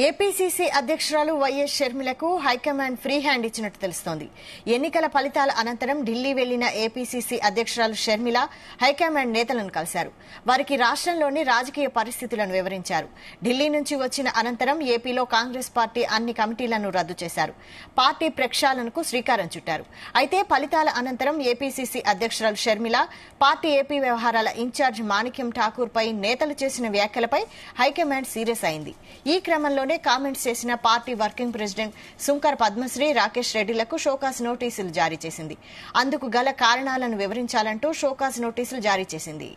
APCC అధ్యక్షురాలు YS షర్మిలకు high command free hand ఇచ్చినట్టు తెలుస్తోంది. ఎన్నికల ఫలితాల అనంతరం ఢిల్లీ వెళ్లిన ఏపీసీసీ అధ్యక్షురాలు షర్మిల హైకమాండ్ నేతలను కలిశారు. వారికి రాష్ట్రంలోని రాజకీయ పరిస్థితులను వివరించారు. ఢిల్లీ నుంచి వచ్చిన అనంతరం ఏపీలో కాంగ్రెస్ పార్టీ అన్ని కమిటీలను రద్దు చేశారు. పార్టీ ప్రక్షాళనకు శ్రీకారం చుట్టారు. అయితే ఫలితాల అనంతరం ఏపీసీసీ అధ్యక్షురాలు షర్మిల పార్టీ ఏపీ వ్యవహారాల ఇన్ఛార్జ్ మాణిక్యం ఠాకూర్ పై నేతలు చేసిన వ్యాఖ్యలపై హైకమాండ్ సీరియస్ అయింది. ఈ క్రమంలో కామెంట్స్ చేసిన party working president Sunkara Padmasri Rakesh రెడ్డిలకు షోకాజ్ నోటీసులు జారీ చేసింది. అందుకు గల కారణాలను వివరించాలంటూ షోకాజ్ నోటీసులు జారీ చేసింది.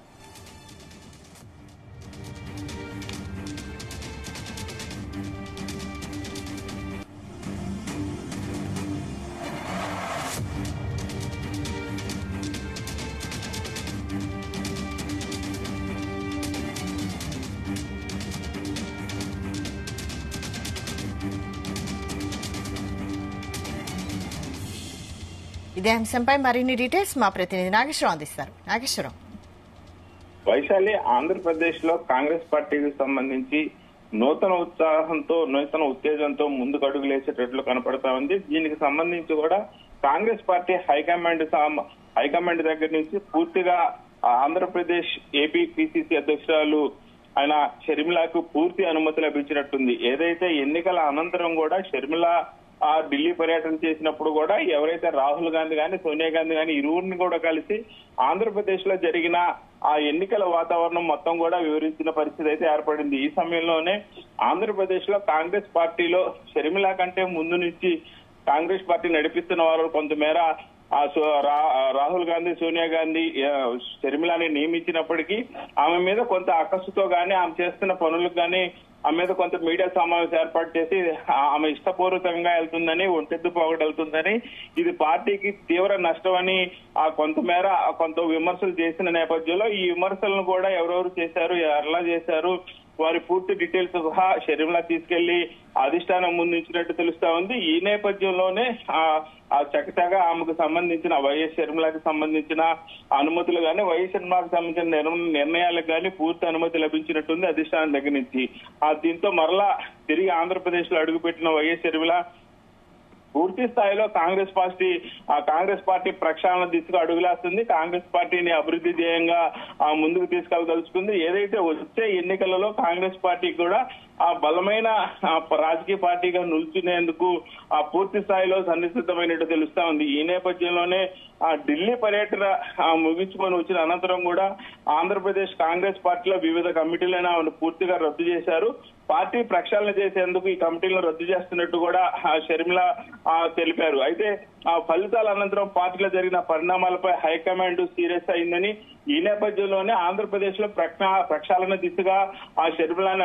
ఇదే అంశంపై మరిన్ని డీటెయిల్స్ మా ప్రతినిధి నాగేశ్వరం అందిస్తారు. నాగేశ్వరం, వైశాలి, ఆంధ్రప్రదేశ్ లో కాంగ్రెస్ పార్టీకి సంబంధించి నూతన ఉత్సాహంతో నూతన ఉత్తేజంతో ముందుకు అడుగులేసేటట్లు కనపడతా ఉంది. దీనికి సంబంధించి కూడా కాంగ్రెస్ పార్టీ హైకమాండ్ దగ్గర నుంచి పూర్తిగా ఆంధ్రప్రదేశ్ ఏపీ పిసిసి అధ్యక్షురాలు ఆయన షర్మిలకు పూర్తి అనుమతి లభించినట్టుంది. ఏదైతే ఎన్నికల అనంతరం కూడా షర్మిల ఢిల్లీ పర్యటన చేసినప్పుడు కూడా ఎవరైతే రాహుల్ గాంధీ గాని సోనియా గాంధీ గాని ఇరువురిని కూడా కలిసి ఆంధ్రప్రదేశ్ లో జరిగిన ఆ ఎన్నికల వాతావరణం మొత్తం కూడా వివరించిన పరిస్థితి అయితే ఏర్పడింది. ఈ సమయంలోనే ఆంధ్రప్రదేశ్ లో కాంగ్రెస్ పార్టీలో షర్మిల కంటే ముందు నుంచి కాంగ్రెస్ పార్టీ నడిపిస్తున్న వారు కొంతమేర రాహుల్ గాంధీ సోనియా గాంధీ షర్మిలని నియమించినప్పటికీ ఆమె మీద కొంత అక్కసుతో గానీ ఆమె చేస్తున్న పనులకు గానీ ఆమె మీద కొంత మీడియా సమావేశం ఏర్పాటు చేసి ఆమె ఇష్టపూర్వకంగా వెళ్తుందని, ఒంటెద్దు పోగడెళ్తుందని, ఇది పార్టీకి తీవ్ర నష్టమని కొంతమేర కొంత విమర్శలు చేసిన నేపథ్యంలో ఈ విమర్శలను కూడా ఎవరెవరు చేశారు, ఎలా చేశారు, వారి పూర్తి డీటెయిల్స్ సహా షర్మిల తీసుకెళ్లి అధిష్టానం ముందుంచినట్టు తెలుస్తా ఉంది. ఈ నేపథ్యంలోనే చకచగా ఆమెకు సంబంధించిన వైఎస్ షర్మిలకి సంబంధించిన అనుమతులు గానీ, వైఎస్ షర్మిలకు సంబంధించిన నిర్ణయాలకు గానీ పూర్తి అనుమతి లభించినట్టుంది అధిష్టానం దగ్గర నుంచి. దీంతో మరలా తిరిగి ఆంధ్రప్రదేశ్ లో అడుగుపెట్టిన వైఎస్ షర్మిల పూర్తి స్థాయిలో కాంగ్రెస్ పార్టీ ప్రక్షాళన దిశగా అడుగులేస్తుంది. కాంగ్రెస్ పార్టీని అభివృద్ధి ధ్యేయంగా ముందుకు తీసుకెళ్లదలుచుకుంది. ఏదైతే వచ్చే ఎన్నికలలో కాంగ్రెస్ పార్టీ కూడా బలమైన రాజకీయ పార్టీగా నిల్చునేందుకు పూర్తి స్థాయిలో సన్నిహితమైనట్టు తెలుస్తా ఉంది. ఈ నేపథ్యంలోనే ఢిల్లీ పర్యటన ముగించుకొని వచ్చిన అనంతరం కూడా ఆంధ్రప్రదేశ్ కాంగ్రెస్ పార్టీలో వివిధ కమిటీలను పూర్తిగా రద్దు చేశారు. పార్టీ ప్రక్షాళన చేసేందుకు ఈ కమిటీలను రద్దు చేస్తున్నట్టు కూడా షర్మిల తెలిపారు. అయితే ఫలితాల అనంతరం పార్టీలో జరిగిన పరిణామాలపై హైకమాండ్ సీరియస్ అయిందని, ఈ నేపథ్యంలోనే ఆంధ్రప్రదేశ్ లో ప్రక్షాళన దిశగా షర్మిలని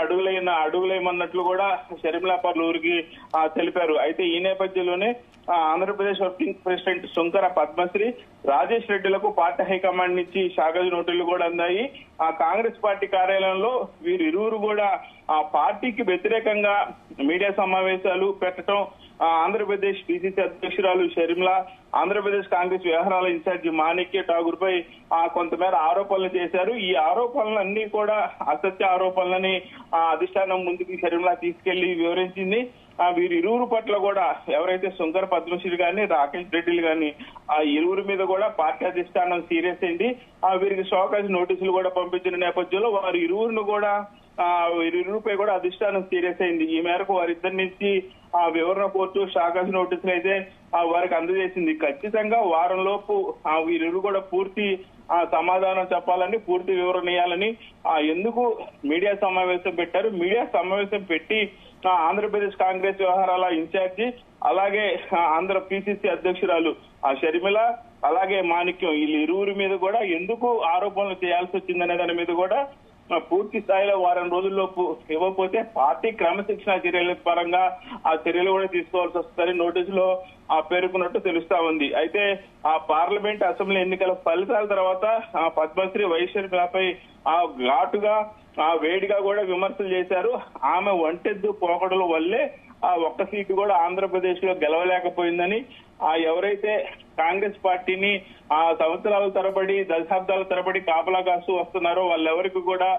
అడుగులేయమన్నట్లు కూడా షర్మిల పలువురికి తెలిపారు. అయితే ఈ నేపథ్యంలోనే ఆంధ్రప్రదేశ్ వర్కింగ్ ప్రెసిడెంట్ సుంకర పద్మశ్రీ రాజేష్ రెడ్డిలకు పార్టీ హైకమాండ్ నుంచి షాకాజ్ నోటీసులు కూడా అందాయి. కాంగ్రెస్ పార్టీ కార్యాలయంలో వీరిరువురు కూడా పార్టీకి వ్యతిరేకంగా మీడియా సమావేశాలు పెట్టడం, ఆంధ్రప్రదేశ్ పిసిసి అధ్యక్షురాలు షర్మిల ఆంధ్రప్రదేశ్ కాంగ్రెస్ వ్యవహారాల ఇన్ఛార్జి మాణిక్యం ఠాకూర్ పై కొంతమేర ఆరోపణలు చేశారు. ఈ ఆరోపణలన్నీ కూడా అసత్య ఆరోపణలని అధిష్టానం ముందుకు షర్మిల తీసుకెళ్లి వివరించింది. వీరిరువురు పట్ల కూడా ఎవరైతే సుంకర పద్మశ్రీ గాని రాకేష్ రెడ్డిలు గాని ఆ ఇరువురి మీద కూడా పార్టీ అధిష్టానం సీరియస్ అయింది. వీరికి షోకాజ్ నోటీసులు కూడా పంపించిన నేపథ్యంలో వారి ఇరువురిని కూడా వీరిరువురిపై కూడా అధిష్టానం సీరియస్ అయింది. ఈ మేరకు వారిద్దరి నుంచి వివరణ కోర్టు షోకాజ్ నోటీసులు అయితే వారికి అందజేసింది. ఖచ్చితంగా వారం లోపు వీరిరువురు కూడా పూర్తి సమాధానం చెప్పాలని, పూర్తి వివరణ ఇవ్వాలని ఎందుకు మీడియా సమావేశం పెట్టారు. మీడియా సమావేశం పెట్టి ఆంధ్రప్రదేశ్ కాంగ్రెస్ వ్యవహారాల ఇన్ఛార్జి అలాగే ఆంధ్ర పిసిసి అధ్యక్షురాలు షర్మిల అలాగే మాణిక్యం వీళ్ళ ఇరువురి మీద కూడా ఎందుకు ఆరోపణలు చేయాల్సి వచ్చిందనే దాని మీద కూడా పూర్తి స్థాయిలో వారం రోజుల్లోపు ఇవ్వకపోతే పార్టీ క్రమశిక్షణ చర్యల పరంగా ఆ చర్యలు కూడా తీసుకోవాల్సి వస్తుందని నోటీసులో పేర్కొన్నట్టు తెలుస్తా ఉంది. అయితే పార్లమెంట్ అసెంబ్లీ ఎన్నికల ఫలితాల తర్వాత పద్మశ్రీ వైఎస్ షర్మిలపై ఘాటుగా వేడిగా కూడా విమర్శలు చేశారు. ఆమె ఒంటెద్దు పోకడల వల్లే ఒక్క సీటు కూడా ఆంధ్రప్రదేశ్ లో గెలవలేకపోయిందని, ఎవరైతే కాంగ్రెస్ పార్టీని సంవత్సరాల తరబడి దశాబ్దాల తరబడి కాపలా కాస్తూ వస్తున్నారో వాళ్ళెవరికి కూడా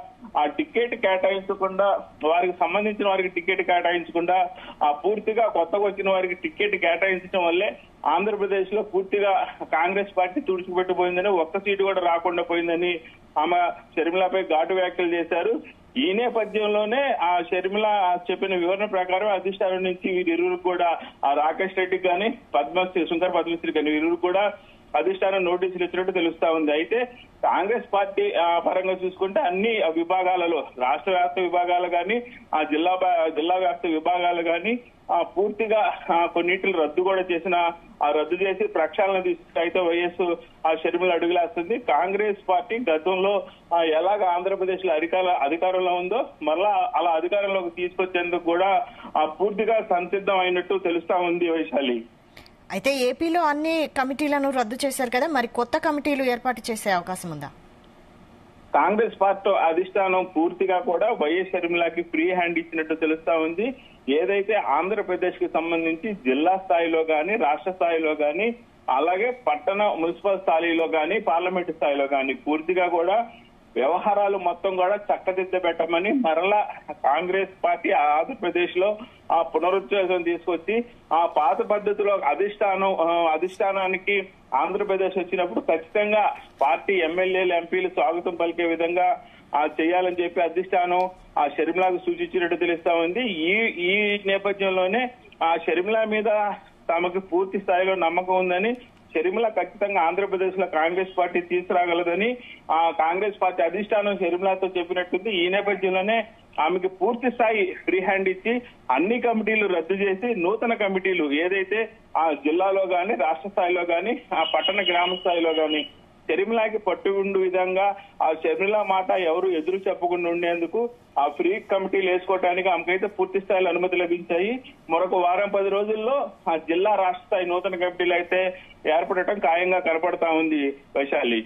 ఆ టికెట్ కేటాయించకుండా, వారికి సంబంధించిన వారికి టికెట్ కేటాయించకుండా పూర్తిగా కొత్తగా వచ్చిన వారికి టికెట్ కేటాయించడం వల్లే ఆంధ్రప్రదేశ్ లో పూర్తిగా కాంగ్రెస్ పార్టీ తుడిచిపెట్టిపోయిందని, ఒక్క సీటు కూడా రాకుండా పోయిందని ఆమె షర్మిలపై ఘాటు వ్యాఖ్యలు చేశారు. ఈ నేపథ్యంలోనే ఆ షర్మిల చెప్పిన వివరణ ప్రకారం అధిష్టానం నుంచి వీరిరువురు కూడా ఆ రాకేష్ రెడ్డికి కానీ శంకర్ పద్మశ్రీ కానీ వీరిరువురు కూడా అధిష్టానం నోటీసులు ఇచ్చినట్టు తెలుస్తా ఉంది. అయితే కాంగ్రెస్ పార్టీ పరంగా చూసుకుంటే అన్ని విభాగాలలో, రాష్ట్ర వ్యాప్త విభాగాలు కానీ ఆ జిల్లా వ్యాప్త విభాగాలు కానీ పూర్తిగా కొన్నిటిని రద్దు కూడా రద్దు చేసి ప్రక్షాళన తీసుకుంటే అయితే వైఎస్ షర్మిల అడుగులేస్తుంది. కాంగ్రెస్ పార్టీ గతంలో ఎలాగ ఆంధ్రప్రదేశ్ లో అధికారంలో ఉందో మళ్ళా అలా అధికారంలోకి తీసుకొచ్చేందుకు కూడా పూర్తిగా సంసిద్ధం అయినట్టు తెలుస్తా ఉంది వైశాలి. అయితే ఏపీలో అన్ని కమిటీలను రద్దు చేశారు కదా, మరి కొత్త కమిటీలు ఏర్పాటు చేసే అవకాశం ఉందా? కాంగ్రెస్ పార్టీ అధిష్టానం పూర్తిగా కూడా వైఎస్ షర్మిలకి ఫ్రీ హ్యాండ్ ఇచ్చినట్టు తెలుస్తా ఉంది. ఏదైతే ఆంధ్రప్రదేశ్ కి సంబంధించి జిల్లా స్థాయిలో గాని, రాష్ట్ర స్థాయిలో గాని, అలాగే పట్టణ మున్సిపల్ స్థాయిలో గాని, పార్లమెంటు స్థాయిలో గాని పూర్తిగా కూడా వ్యవహారాలు మొత్తం కూడా చక్కదిద్దబెట్టమని మరలా కాంగ్రెస్ పార్టీ ఆంధ్రప్రదేశ్ లో పునరుద్ధరణ తీసుకొచ్చి ఆ పాత పద్ధతిలో అధిష్టానానికి ఆంధ్రప్రదేశ్ వచ్చినప్పుడు ఖచ్చితంగా పార్టీ ఎమ్మెల్యేలు, ఎంపీలు స్వాగతం పలికే విధంగా చేయాలని చెప్పి అధిష్టానం షర్మిలకు సూచించినట్టు తెలుస్తా ఉంది. ఈ నేపథ్యంలోనే షర్మిల మీద తమకు పూర్తి స్థాయిలో నమ్మకం ఉందని, షర్మిల ఖచ్చితంగా ఆంధ్రప్రదేశ్ లో కాంగ్రెస్ పార్టీ తీసుకురాగలదని కాంగ్రెస్ పార్టీ అధిష్టానం షర్మిలతో చెప్పినట్టుంది. ఈ నేపథ్యంలోనే ఆమెకి పూర్తి స్థాయి ఫ్రీ హ్యాండ్ ఇచ్చి అన్ని కమిటీలు రద్దు చేసి నూతన కమిటీలు ఏదైతే జిల్లాలో గాని, రాష్ట్ర స్థాయిలో గాని, పట్టణ గ్రామ స్థాయిలో గాని షర్మిలకి పట్టు ఉండు విధంగా షర్మిల మాట ఎవరు ఎదురు చెప్పకుండా ఉండేందుకు ఫ్రీ కమిటీలు వేసుకోవడానికి ఆమెకైతే పూర్తి స్థాయిలో అనుమతి లభించాయి. మరొక వారం 10 రోజుల్లో జిల్లా, రాష్ట్ర స్థాయి నూతన కమిటీలు అయితే ఏర్పడటం ఖాయంగా కనపడతా ఉంది వైశాలి.